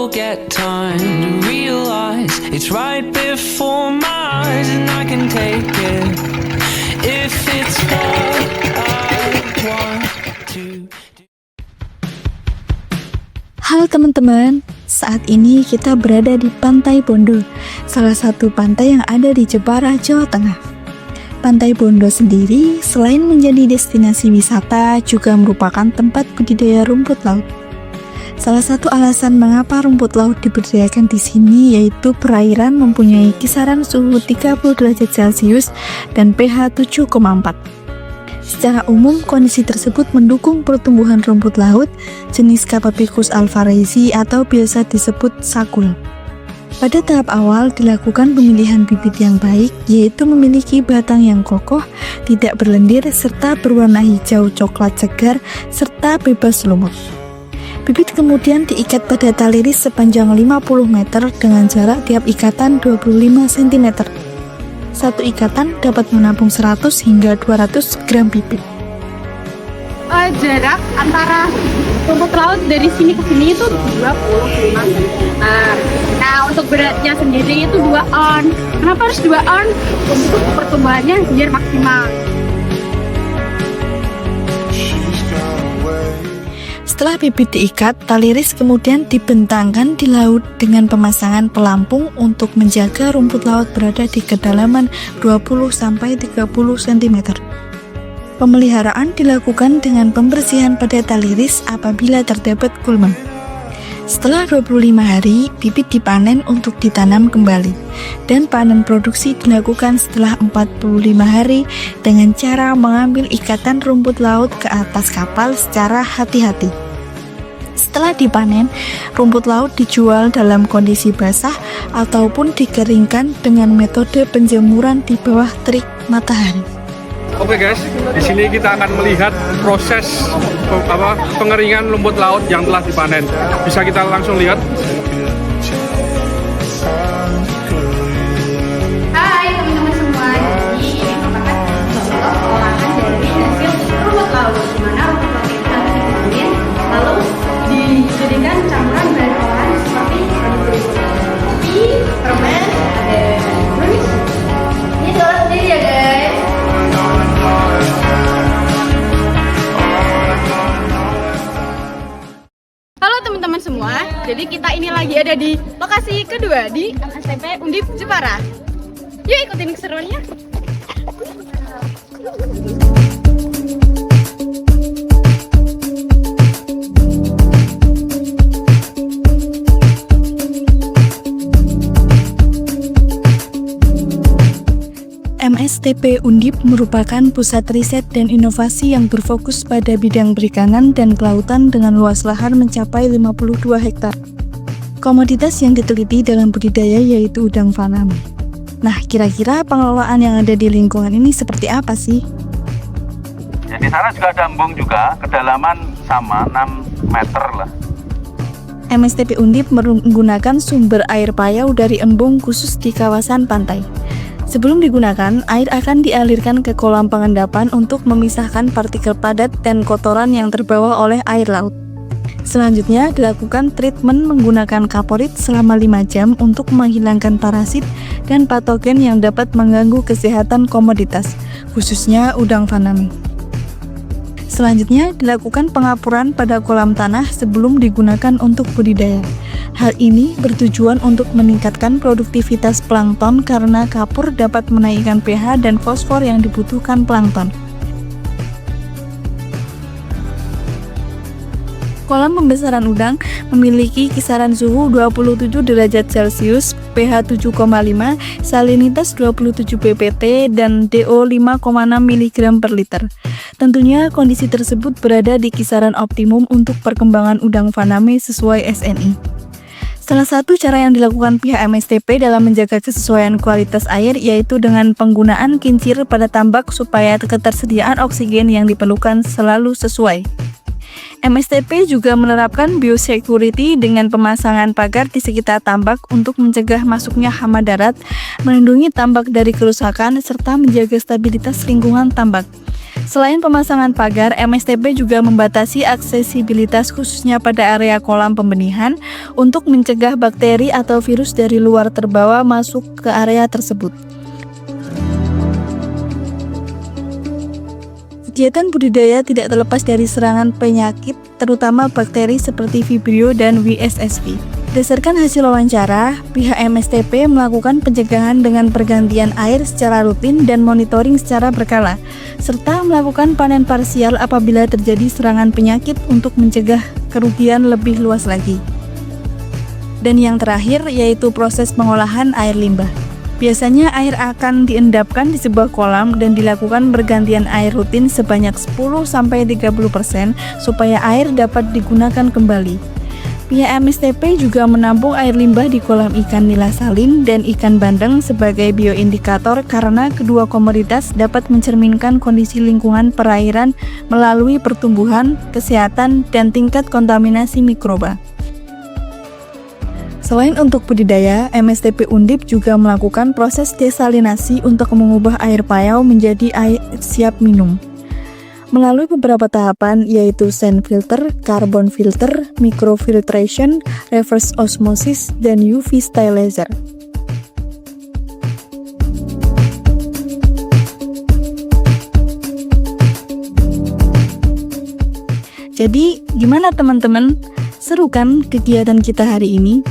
will get time to realize it's right before my eyes, and I can take it if it's what I want to. Halo teman-teman, saat ini kita berada di Pantai Bondo, salah satu pantai yang ada di Jepara, Jawa Tengah. Pantai Bondo sendiri selain menjadi destinasi wisata juga merupakan tempat budidaya rumput laut. Salah satu alasan mengapa rumput laut dibudidayakan di sini yaitu perairan mempunyai kisaran suhu 30 derajat Celcius dan pH 7,4. Secara umum, kondisi tersebut mendukung pertumbuhan rumput laut jenis Capapicus alvarezi atau biasa disebut sakul. Pada tahap awal dilakukan pemilihan bibit yang baik, yaitu memiliki batang yang kokoh, tidak berlendir, serta berwarna hijau coklat segar, serta bebas lumut. Bibit kemudian diikat pada tali ris sepanjang 50 meter dengan jarak tiap ikatan 25 cm. Satu ikatan dapat menampung 100 hingga 200 gram bibit. Jarak antara rumput laut dari sini ke sini itu 25 cm. Nah, untuk beratnya sendiri itu 2 on. Kenapa harus 2 on? Untuk pertumbuhannya biar maksimal. Setelah bibit diikat, tali ris kemudian dibentangkan di laut dengan pemasangan pelampung untuk menjaga rumput laut berada di kedalaman 20-30 cm. Pemeliharaan dilakukan dengan pembersihan pada tali ris apabila terdapat gulma. Setelah 25 hari, bibit dipanen untuk ditanam kembali, dan panen produksi dilakukan setelah 45 hari dengan cara mengambil ikatan rumput laut ke atas kapal secara hati-hati. Setelah dipanen, rumput laut dijual dalam kondisi basah ataupun dikeringkan dengan metode penjemuran di bawah terik matahari. Oke guys, di sini kita akan melihat proses pengeringan rumput laut yang telah dipanen. Bisa kita langsung lihat. Hai teman-teman semua, jadi ini merupakan contoh olahan dari hasil rumput laut, di mana rumput laut ini harus dipanen lalu dijadikan campuran bahan olahan seperti kopi, permen, dan brownies. Ini diolah sendiri ya guys. Halo teman-teman semua, jadi kita ini lagi ada di lokasi kedua di MSTP Undip Jepara. Yuk ikutin keseruannya. MSTP Undip merupakan pusat riset dan inovasi yang berfokus pada bidang perikanan dan kelautan dengan luas lahan mencapai 52 hektar. Komoditas yang diteliti dalam budidaya yaitu udang faname. Nah, kira-kira pengelolaan yang ada di lingkungan ini seperti apa sih? Ya, di sana juga ada embung juga, kedalaman sama 6 meter lah. MSTP Undip menggunakan sumber air payau dari embung khusus di kawasan pantai. Sebelum digunakan, air akan dialirkan ke kolam pengendapan untuk memisahkan partikel padat dan kotoran yang terbawa oleh air laut. Selanjutnya, dilakukan treatment menggunakan kaporit selama 5 jam untuk menghilangkan parasit dan patogen yang dapat mengganggu kesehatan komoditas, khususnya udang faname. Selanjutnya, dilakukan pengapuran pada kolam tanah sebelum digunakan untuk budidaya. Hal ini bertujuan untuk meningkatkan produktivitas plankton karena kapur dapat menaikkan pH dan fosfor yang dibutuhkan plankton. Kolam pembesaran udang memiliki kisaran suhu 27 derajat Celcius, pH 7,5, salinitas 27 ppt, dan DO 5,6 mg per liter. Tentunya kondisi tersebut berada di kisaran optimum untuk perkembangan udang faname sesuai SNI. Salah satu cara yang dilakukan pihak MSTP dalam menjaga kesesuaian kualitas air yaitu dengan penggunaan kincir pada tambak supaya ketersediaan oksigen yang diperlukan selalu sesuai. MSTP juga menerapkan biosecurity dengan pemasangan pagar di sekitar tambak untuk mencegah masuknya hama darat, melindungi tambak dari kerusakan, serta menjaga stabilitas lingkungan tambak. Selain pemasangan pagar, MSTP juga membatasi aksesibilitas khususnya pada area kolam pembenihan untuk mencegah bakteri atau virus dari luar terbawa masuk ke area tersebut. Kegiatan budidaya tidak terlepas dari serangan penyakit, terutama bakteri seperti Vibrio dan WSSP. Berdasarkan hasil wawancara, pihak MSTP melakukan pencegahan dengan pergantian air secara rutin dan monitoring secara berkala, serta melakukan panen parsial apabila terjadi serangan penyakit untuk mencegah kerugian lebih luas lagi. Dan yang terakhir yaitu proses pengolahan air limbah. Biasanya air akan diendapkan di sebuah kolam dan dilakukan pergantian air rutin sebanyak 10-30% supaya air dapat digunakan kembali. Pihak MSTP juga menampung air limbah di kolam ikan nila salin dan ikan bandeng sebagai bioindikator karena kedua komoditas dapat mencerminkan kondisi lingkungan perairan melalui pertumbuhan, kesehatan, dan tingkat kontaminasi mikroba. Selain untuk budidaya, MSTP Undip juga melakukan proses desalinasi untuk mengubah air payau menjadi air siap minum. Melalui beberapa tahapan yaitu sand filter, carbon filter, microfiltration, reverse osmosis, dan UV sterilizer. Jadi, gimana teman-teman? Seru kan kegiatan kita hari ini?